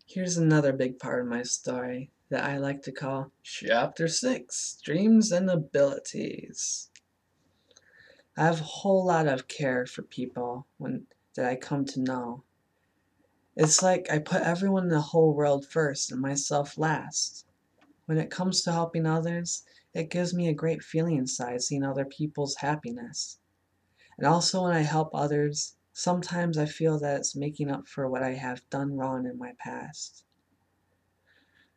Here's another big part of my story that I like to call Chapter 6 Dreams and Abilities. I have a whole lot of care for people that I come to know. It's like I put everyone in the whole world first and myself last. When it comes to helping others, it gives me a great feeling inside seeing other people's happiness. And also, when I help others, sometimes I feel that it's making up for what I have done wrong in my past.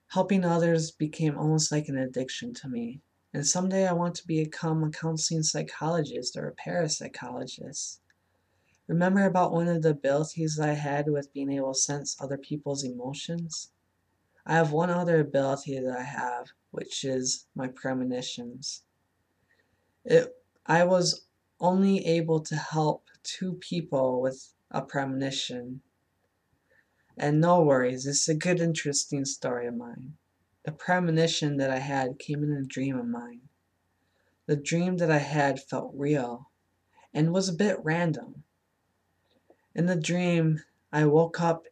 Helping others became almost like an addiction to me, and someday I want to become a counseling psychologist or a parapsychologist. Remember about one of the abilities I had with being able to sense other people's emotions? I have one other ability that I have, which is my premonitions. I was only able to help two people with a premonition. And no worries, it's a good, interesting story of mine. The premonition that I had came in a dream of mine. The dream that I had felt real and was a bit random. In the dream, I woke up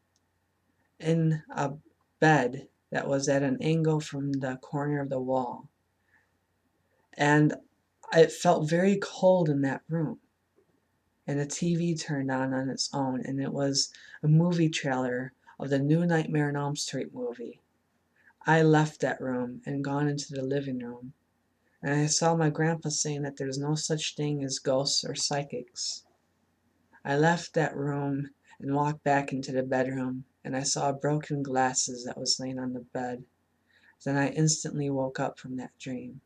in a bed that was at an angle from the corner of the wall. And it felt very cold in that room. And the TV turned on its own, and it was a movie trailer of the new Nightmare on Elm Street movie. I left that room and gone into the living room, and I saw my grandpa saying that there's no such thing as ghosts or psychics. I left that room and walked back into the bedroom, and I saw broken glasses that was laying on the bed. Then I instantly woke up from that dream.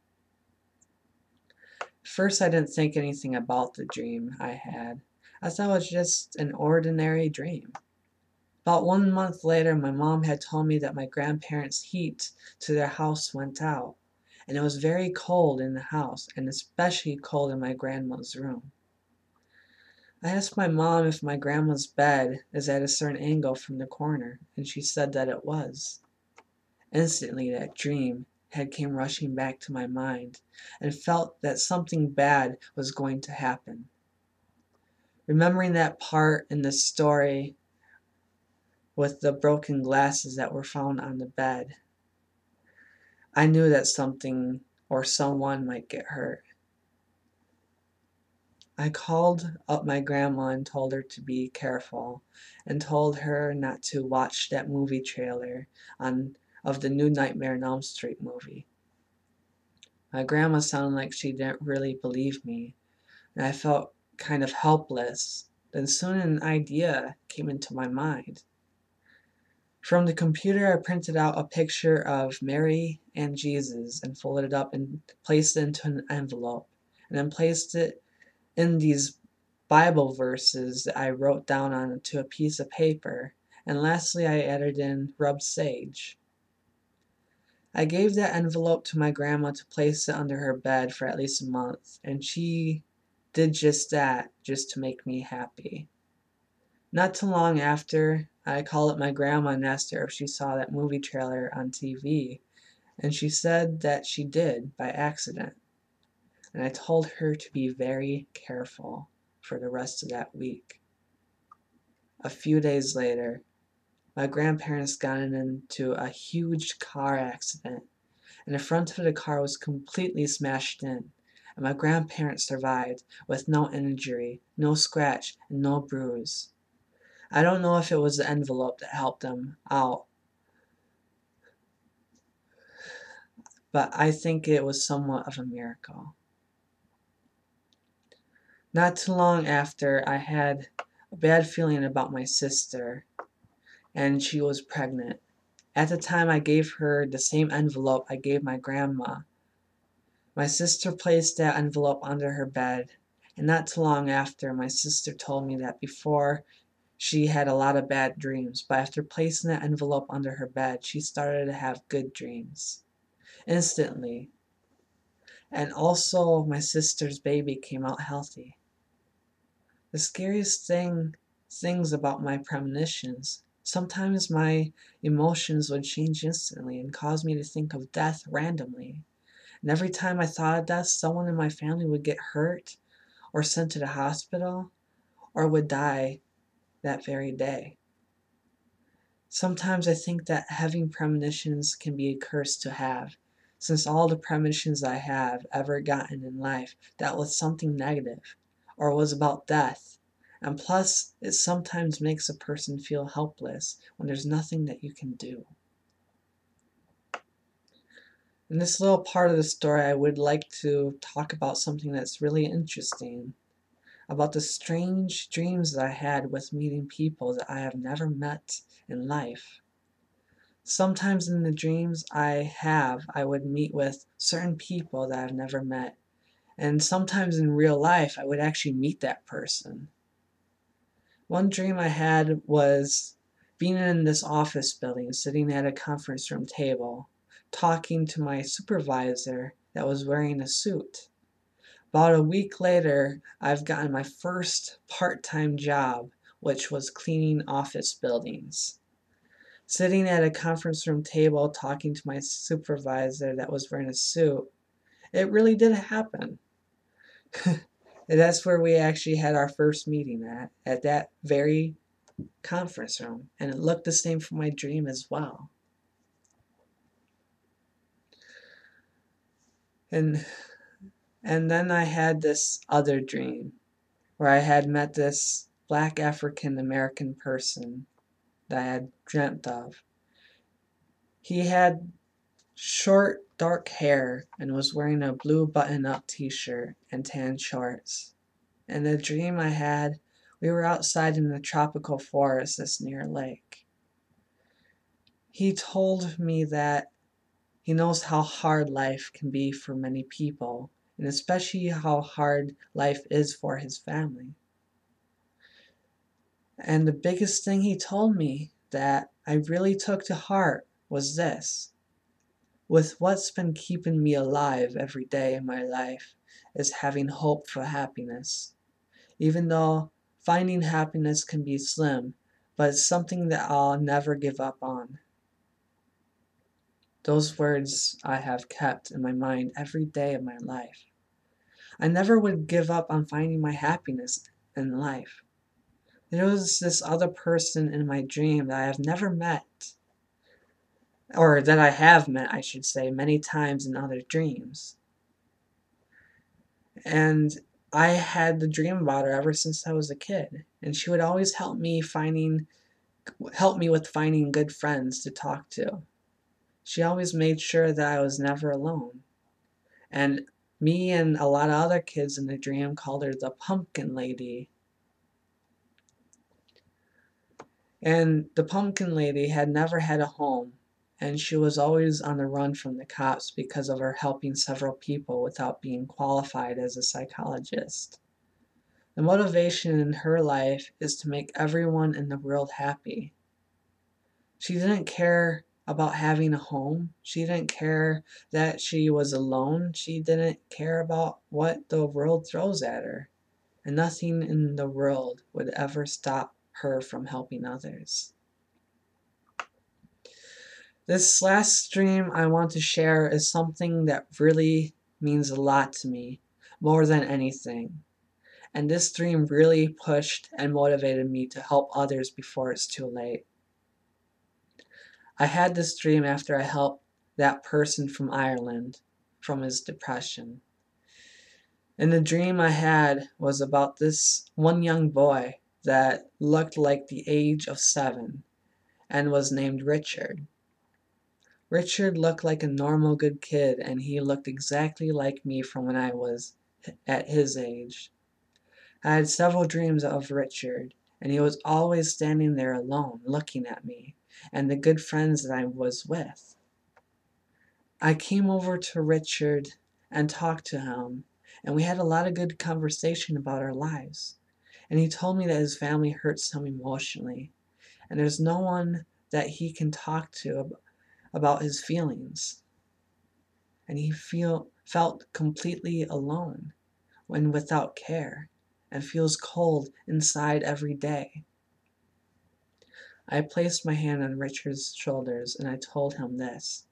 First, I didn't think anything about the dream I had. I thought it was just an ordinary dream. About 1 month later, my mom had told me that my grandparents' heat to their house went out, and it was very cold in the house, and especially cold in my grandma's room. I asked my mom if my grandma's bed is at a certain angle from the corner, and she said that it was. Instantly, that dream had came rushing back to my mind, and felt that something bad was going to happen. Remembering that part in the story with the broken glasses that were found on the bed, I knew that something or someone might get hurt. I called up my grandma and told her to be careful, and told her not to watch that movie trailer of the new Nightmare on Elm Street movie. My grandma sounded like she didn't really believe me, and I felt kind of helpless. Then soon an idea came into my mind. From the computer, I printed out a picture of Mary and Jesus and folded it up and placed it into an envelope, and then placed it in these Bible verses that I wrote down onto a piece of paper. And lastly, I added in rub sage. I gave that envelope to my grandma to place it under her bed for at least a month, and she did just that, just to make me happy. Not too long after, I called up my grandma and asked her if she saw that movie trailer on TV, and she said that she did by accident. And I told her to be very careful for the rest of that week. A few days later, my grandparents got into a huge car accident, and the front of the car was completely smashed in, and my grandparents survived with no injury, no scratch, and no bruise. I don't know if it was the envelope that helped them out, but I think it was somewhat of a miracle. Not too long after, I had a bad feeling about my sister, and she was pregnant. At the time, I gave her the same envelope I gave my grandma. My sister placed that envelope under her bed, and not too long after, my sister told me that before she had a lot of bad dreams, but after placing that envelope under her bed, she started to have good dreams. Instantly. And also, my sister's baby came out healthy. The scariest things about my premonitions, sometimes my emotions would change instantly and cause me to think of death randomly. And every time I thought of death, someone in my family would get hurt or sent to the hospital or would die that very day. Sometimes I think that having premonitions can be a curse to have, since all the premonitions I have ever gotten in life dealt with something negative, or was about death. And plus, it sometimes makes a person feel helpless when there's nothing that you can do. In this little part of the story, I would like to talk about something that's really interesting, about the strange dreams that I had with meeting people that I have never met in life. Sometimes in the dreams I would meet with certain people that I've never met. And sometimes in real life, I would actually meet that person. One dream I had was being in this office building, sitting at a conference room table, talking to my supervisor that was wearing a suit. About a week later, I've gotten my first part-time job, which was cleaning office buildings. Sitting at a conference room table talking to my supervisor that was wearing a suit, it really did happen. And that's where we actually had our first meeting at that very conference room. And it looked the same for my dream as well. And then I had this other dream where I had met this black African American person that I had dreamt of. He had short, dark hair and was wearing a blue button-up t-shirt and tan shorts. In the dream I had, we were outside in the tropical forest that's near a lake. He told me that he knows how hard life can be for many people, and especially how hard life is for his family. And the biggest thing he told me that I really took to heart was this: with what's been keeping me alive every day in my life is having hope for happiness. Even though finding happiness can be slim, but it's something that I'll never give up on. Those words I have kept in my mind every day of my life. I never would give up on finding my happiness in life. There was this other person in my dream that I have never met, or that I have met, I should say, many times in other dreams. And I had the dream about her ever since I was a kid, and she would always help me with finding good friends to talk to. She always made sure that I was never alone. And me and a lot of other kids in the dream called her the Pumpkin Lady. And the Pumpkin Lady had never had a home, and she was always on the run from the cops because of her helping several people without being qualified as a psychologist. The motivation in her life is to make everyone in the world happy. She didn't care about having a home. She didn't care that she was alone. She didn't care about what the world throws at her. And nothing in the world would ever stop her from helping others. This last dream I want to share is something that really means a lot to me, more than anything. And this dream really pushed and motivated me to help others before it's too late. I had this dream after I helped that person from Ireland from his depression. And the dream I had was about this one young boy that looked like the age of 7 and was named Richard. Richard looked like a normal good kid, and he looked exactly like me from when I was at his age. I had several dreams of Richard, and he was always standing there alone, looking at me and the good friends that I was with. I came over to Richard and talked to him, and we had a lot of good conversation about our lives. And he told me that his family hurts him emotionally, and there's no one that he can talk to about his feelings. And he felt completely alone when without care, and feels cold inside every day. I placed my hand on Richard's shoulders and I told him this: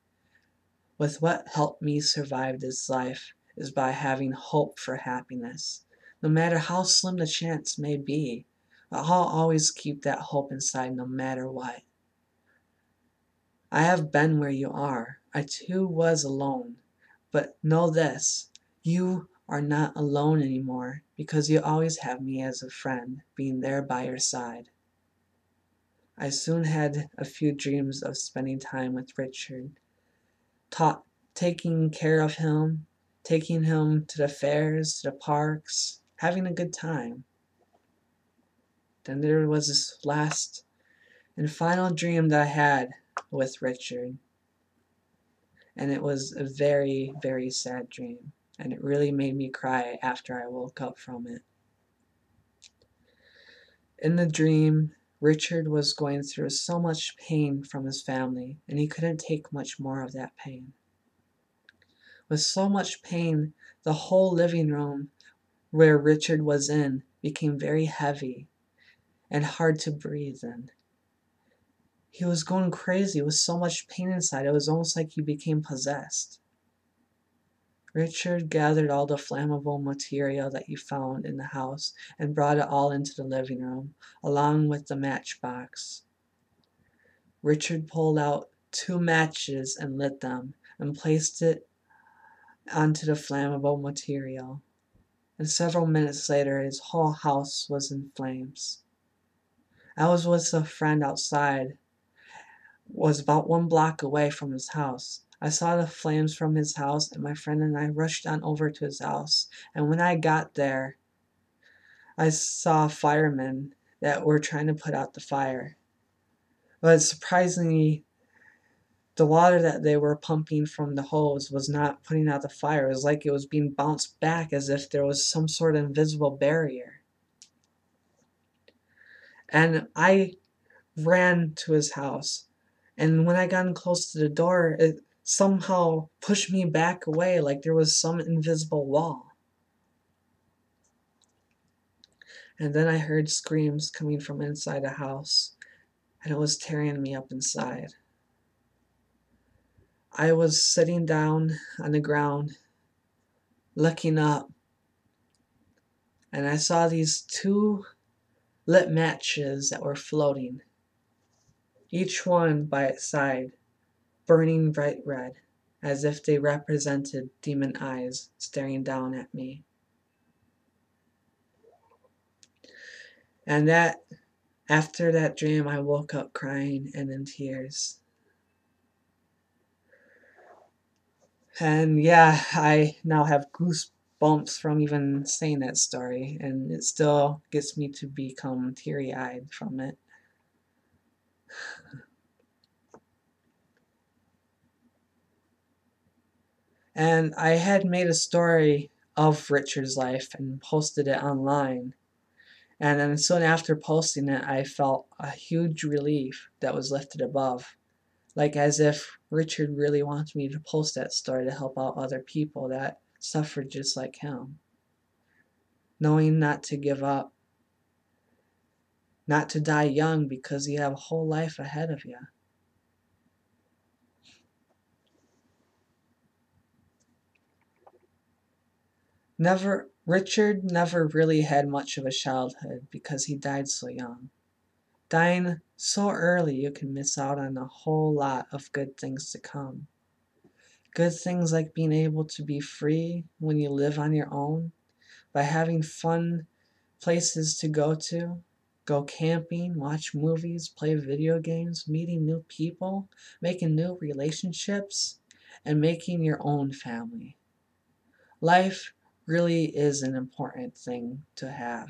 with what helped me survive this life is by having hope for happiness. No matter how slim the chance may be, I'll always keep that hope inside no matter what. I have been where you are. I too was alone. But know this, you are not alone anymore because you always have me as a friend, being there by your side. I soon had a few dreams of spending time with Richard, taking care of him, taking him to the fairs, to the parks, having a good time. Then there was this last and final dream that I had with Richard. And it was a very, very sad dream. And it really made me cry after I woke up from it. In the dream, Richard was going through so much pain from his family, and he couldn't take much more of that pain. With so much pain, the whole living room where Richard was in became very heavy and hard to breathe in. He was going crazy with so much pain inside. It was almost like he became possessed. Richard gathered all the flammable material that he found in the house and brought it all into the living room, along with the matchbox. Richard pulled out 2 matches and lit them, and placed it onto the flammable material. And several minutes later, his whole house was in flames. I was with a friend outside, was about 1 block away from his house. I saw the flames from his house, and my friend and I rushed on over to his house. And when I got there, I saw firemen that were trying to put out the fire. But surprisingly, the water that they were pumping from the hose was not putting out the fire. It was like it was being bounced back as if there was some sort of invisible barrier. And I ran to his house. And when I got close to the door, it somehow pushed me back away like there was some invisible wall. And then I heard screams coming from inside the house, and it was tearing me up inside. I was sitting down on the ground, looking up, and I saw these 2 lit matches that were floating, each one by its side, burning bright red, as if they represented demon eyes staring down at me. And after that dream, I woke up crying and in tears. And yeah, I now have goosebumps from even saying that story, and it still gets me to become teary-eyed from it. And I had made a story of Richard's life and posted it online. And then soon after posting it, I felt a huge relief that was lifted above. Like as if Richard really wanted me to post that story to help out other people that suffered just like him. Knowing not to give up. Not to die young because you have a whole life ahead of you. Richard never really had much of a childhood because he died so young. Dying so early, you can miss out on a whole lot of good things to come. Good things like being able to be free when you live on your own, by having fun places to go camping, watch movies, play video games, meeting new people, making new relationships, and making your own family. Life really is an important thing to have.